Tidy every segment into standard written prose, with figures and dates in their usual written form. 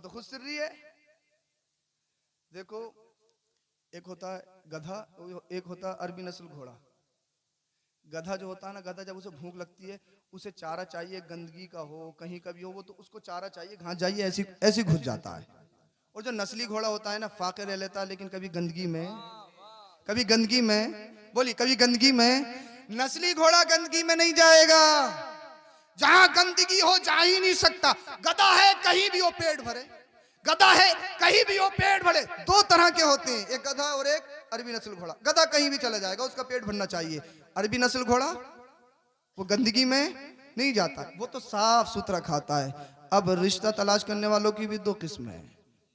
तो खुद सिर्री है। देखो, एक होता है गधा, एक होता है अरबी नस्ल घोड़ा। गधा जो होता है ना, गधा जब उसे भूख लगती है, उसे चारा चाहिए, गंदगी का हो कहीं का भी हो, वो तो उसको चारा चाहिए, घास चाहिए, ऐसी ऐसी घुस जाता है। और जो नस्ली घोड़ा होता है ना, फाके रह लेता है, लेकिन कभी गंदगी में, कभी गंदगी में, बोली कभी गंदगी में। नस्ली घोड़ा गंदगी में नहीं जाएगा, जहां गंदगी हो जा ही नहीं सकता। गधा है कहीं भी हो पेट भरे, गधा है कहीं भी हो पेट भरे। दो तरह के होते हैं, एक गधा और एक अरबी नस्ल घोड़ा। गधा कहीं भी चला जाएगा, उसका पेट भरना चाहिए। अरबी नस्ल घोड़ा वो गंदगी में नहीं जाता, वो तो साफ सुथरा खाता है। अब रिश्ता तलाश करने वालों की भी दो किस्म है,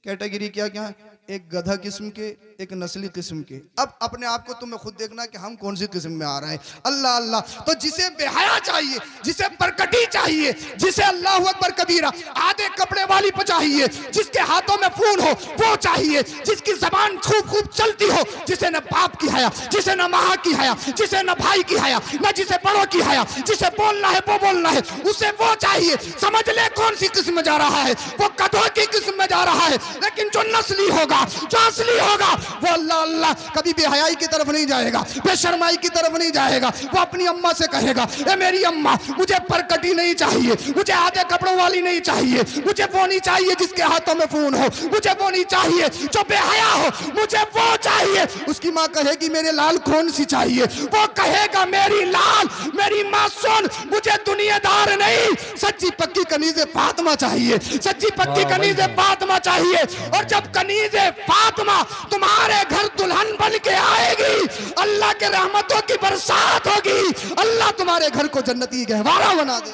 कैटेगरी क्या क्या है, एक गधा किस्म के, एक नस्ली किस्म के। अब अपने आप को तुम्हें खुद देखना कि हम कौन सी किस्म में आ रहे हैं। अल्लाह अल्लाह, तो जिसे बेहया चाहिए, जिसे परकटी चाहिए, जिसे अल्लाह अकबर कबीरा आधे कपड़े वाली चाहिए, जिसके हाथों में फोन हो वो चाहिए, जिसकी जबान खूब खूब चलती हो, जिसे न बाप की हया, जिसे न माँ की हया, जिसे न भाई की हया, न जिसे बड़ों की हया, जिसे बोलना है वो बोलना है, उसे वो चाहिए। समझ ले कौन सी किस्म में जा रहा है, वो गधों की किस्म में जा रहा है। लेकिन जो नस्ली होगा, जो असली होगा, वो अल्लाह अल्लाह कभी बेहयाई की तरफ नहीं जाएगा, बेशर्माई की तरफ नहीं जाएगा। वो अपनी अम्मा से कहेगा, ए मेरी अम्मा, मुझे परकटी नहीं चाहिए, मुझे आधे कपड़ों वाली नहीं चाहिए, मुझे वो नहीं चाहिए जिसके हाथों में फोन हो, मुझे वो नहीं चाहिए जो बेहया हो, मुझे वो चाहिए। उसकी माँ कहेगी मेरे लाल कौन सी चाहिए, वो कहेगा मेरी लाल, मेरी माँ सुन, मुझे दुनियादार नहीं, सच्ची पक्की कनीज़े फातिमा चाहिए, सच्ची पक्की कनीज़े फातिमा चाहिए। और जब कनीज़े फातिमा तुम्हारे घर दुल्हन बन के आएगी, अल्लाह के रहमतों की बरसात होगी, अल्लाह तुम्हारे घर को जन्नती गहवारा बना दे।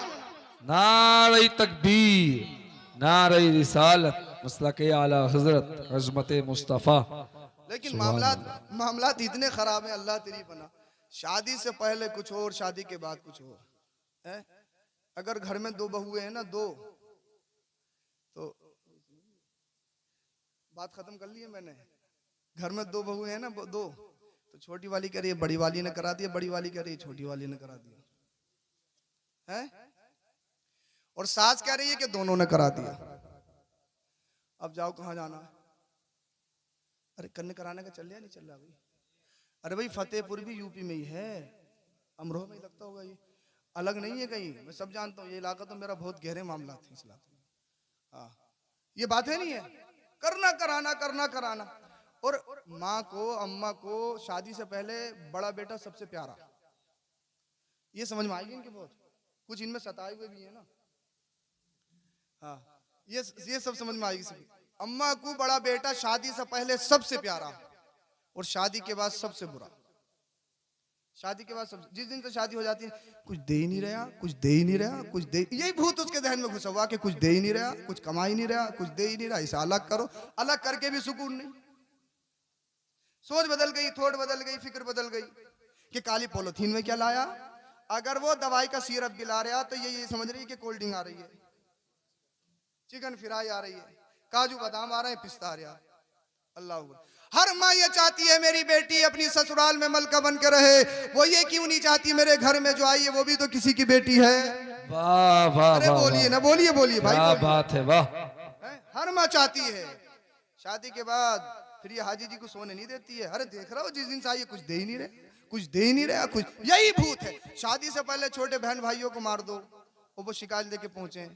नारे तकबीर, नारे रिसालत, मसलके आला हजरत अज़मत मुस्तफ़ा। लेकिन मामलात इतने खराब हैं, अल्लाह तेरी बना। शादी से पहले कुछ और, शादी के बाद कुछ और है। अगर घर में दो बहुएं हैं ना, दो, तो बात खत्म कर ली है मैंने। घर में दो बहुएं हैं ना, दो, तो छोटी वाली कह रही है बड़ी वाली ने करा दिया, बड़ी वाली कह रही है छोटी वाली ने करा दिया है, और सास कह रही है कि दोनों ने करा दिया। अब जाओ कहाँ जाना है? अरे कन्ने कराने का चल रहा नहीं चल रहा भाई? अरे भाई फतेहपुर भी यूपी में ही है, अमरोह में ही लगता होगा, ये अलग नहीं है कहीं। मैं सब जानता हूँ, ये इलाका तो मेरा बहुत गहरे मामला थे इस इलाके में। हाँ, ये बातें नहीं है, करना कराना करना कराना। और माँ को, अम्मा को शादी से पहले बड़ा बेटा सबसे प्यारा, ये समझ में आएगी इनके बहुत। कुछ इनमें सताए हुए भी है ना, हाँ, ये सब समझ में आएगी सभी। अम्मा को बड़ा बेटा शादी से पहले सबसे प्यारा, और शादी के बाद सबसे बुरा। शादी के बाद सब, जिस दिन से शादी हो जाती है, कुछ दे ही नहीं रहा, कुछ दे ही नहीं रहा, कुछ दे, यही भूत उसके जहन में घुसा हुआ कि कुछ दे ही नहीं रहा, कुछ कमा ही नहीं रहा, कुछ दे ही नहीं रहा। इसे अलग करो, अलग करके भी सुकून नहीं। सोच बदल गई, थोड़ बदल गई, फिक्र बदल गई कि काली पॉलिथीन में क्या लाया। अगर वो दवाई का सिरप भी ला रहा तो ये समझ रही है कि कोल्ड ड्रिंक आ रही है, चिकन फ्राई आ रही है, काजू बादाम आ रहे हैं, पिस्ता आ रहा है। अल्लाह अकबर। हर माँ ये चाहती है मेरी बेटी अपनी ससुराल में मलका बन के रहे, वो ये क्यों नहीं चाहती मेरे घर में जो आई है वो भी तो किसी की बेटी है। वाह वाह, अरे बोलिए ना, बोलिए बोलिए भाई, क्या बात है, वाह। हर माँ चाहती है। शादी के बाद फिर ये हाजी जी को सोने नहीं देती है। अरे देख रहा हो जिस दिन से आई है कुछ दे ही नहीं रहे, कुछ दे ही नहीं रहा, कुछ, यही भूत है। शादी से पहले छोटे बहन भाइयों को मार दो, और वो शिकायत लेके पहुंचे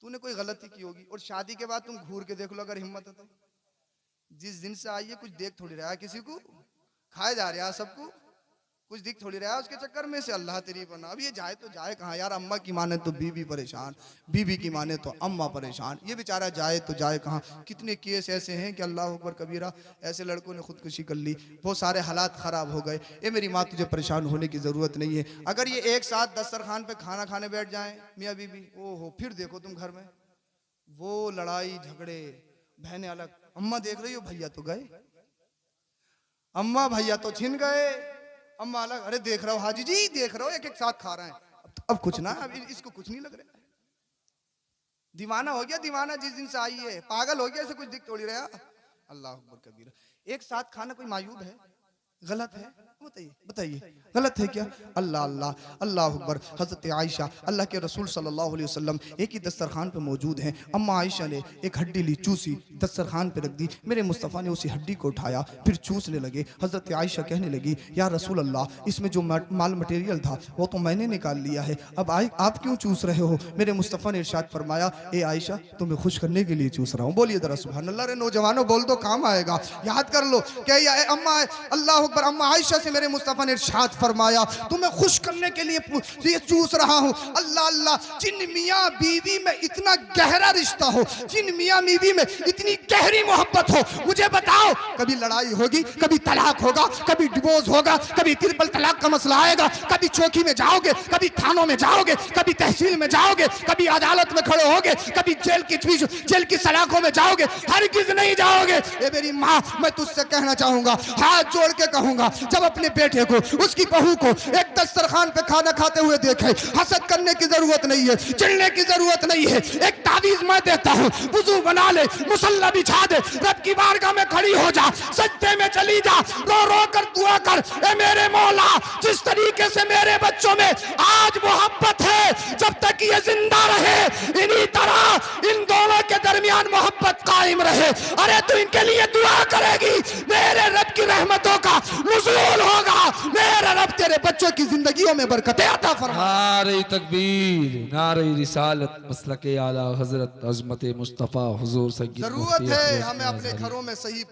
तूने कोई गलती की होगी, और शादी के बाद तुम घूर के देख लो अगर हिम्मत है तो। जिस दिन से आई है कुछ देख थोड़ी रहा है किसी को, खाए जा रहा है सबको, कुछ दिख थोड़ी रहा है उसके चक्कर में से। अल्लाह तेरी बना। अब ये जाए तो जाए कहाँ यार? अम्मा की माने तो बीबी परेशान, बीबी की माने तो अम्मा परेशान, ये बेचारा जाए तो जाए कहाँ? कितने केस ऐसे हैं कि अल्लाह अकबर कबीरा, ऐसे लड़कों ने खुदकुशी कर ली, बहुत सारे हालात खराब हो गए। ये मेरी माँ तुझे परेशान होने की जरूरत नहीं है। अगर ये एक साथ दस्तरखान पे खाना खाने बैठ जाए मियाँ बीबी, ओहो, फिर देखो तुम घर में वो लड़ाई झगड़े, बहनें अलग। अम्मा देख रही हो, भैया तो गए, अम्मा भैया तो छिन गए, अम्मा अलग। अरे देख रहा हो हाजी जी, देख रहा हो एक एक साथ खा रहे हैं। अब कुछ ना, अब इसको कुछ नहीं लग रहा, दीवाना हो गया, दीवाना जिस दिन से आई है, पागल हो गया, इसे कुछ दिख थोड़ी रहा। अल्लाह अकबर कबीरा। एक साथ खाना कोई मायूब है, गलत है, बताइए बताइए, गलत है क्या? अल्लाह अल्लाह अल्लाह अकबर। हजरत आयशा अल्लाह के रसूल सल्लल्लाहु अलैहि वसल्लम एक ही दस्तरखान पे मौजूद हैं। अम्मा आयशा ने एक हड्डी ली, चूसी, दस्तरखान पे रख दी। मेरे मुस्तफ़ा ने उसी हड्डी को उठाया, फिर चूसने लगे। हजरत आयशा कहने लगी, या रसूल अल्लाह, इसमें जो माल मटेरियल था वो तो मैंने निकाल लिया है, अब आप क्यों चूस रहे हो? मेरे मुस्तफ़ा ने इरशाद फरमाया, ए आयशा, तुम्हें खुश करने के लिए चूस रहा हूँ। बोलिए जरा सुभान अल्लाह। रे नौजवानों, बोल दो काम आएगा, याद कर लो। क्या अम्मा, अल्लाह अकबर, अम्मा आयशा से मेरे मुस्तफ़ा ने इरशाद फरमाया, तुम्हें खुश करने के लिए ये चूस रहा हूँ। अल्लाह अल्लाह, जिन मियाँ बीवी में इतना गहरा रिश्ता हो, जिन मियाँ बीवी में इतनी गहरी मोहब्बत हो, मुझे बताओ, कभी लड़ाई होगी, कभी तलाक होगा, कभी डिवोर्स होगा, कभी ट्रिपल तलाक का मसला आएगा, कभी चौकी में जाओगे, कभी थानों में जाओगे, कभी तहसील में जाओगे, कभी अदालत में खड़े होगे, कभी जेल की सलाखों में जाओगे, हरगिज़ नहीं जाओगे। ए मेरी माँ, मैं तुझसे कहना चाहूंगा, हाथ जोड़ के कहूंगा, जब अपने बेटे को, उसकी बहू को एक दस्तरखान पे खाना खाते हुए देखे, हसद करने की जरूरत नहीं है, चिढ़ने की जरूरत नहीं है। एक तावीज मैं देता हूँ, वुजू बना ले, मुसल्ला बिछा दे, रब की बारगाह में खड़ी हो जा, सजदे में चली जा, रो रो कर दुआ कर, ए मेरे मौला, जिस तरीके से मेरे बच्चों में आज मोहब्बत है, जब तक ये जिंदा रहे, इन्हीं तरह इन दोनों के दरमियान मोहब्बत कायम रहे। अरे तू इनके लिए दुआ करेगी, मेरे रब की रहमतों का नुज़ूल होगा, मेरा रब तेरे बच्चों की जिंदगियों में बरकतें अता फरमाए। नारे तकबीर, नारे रिसालत, मसलके आला हजरत अज़मत मुस्तफ़ा हुजूर सय्यद जरूरत मुफ्ती है अफरोज़ हमें अपने आज़ादी। घरों में सही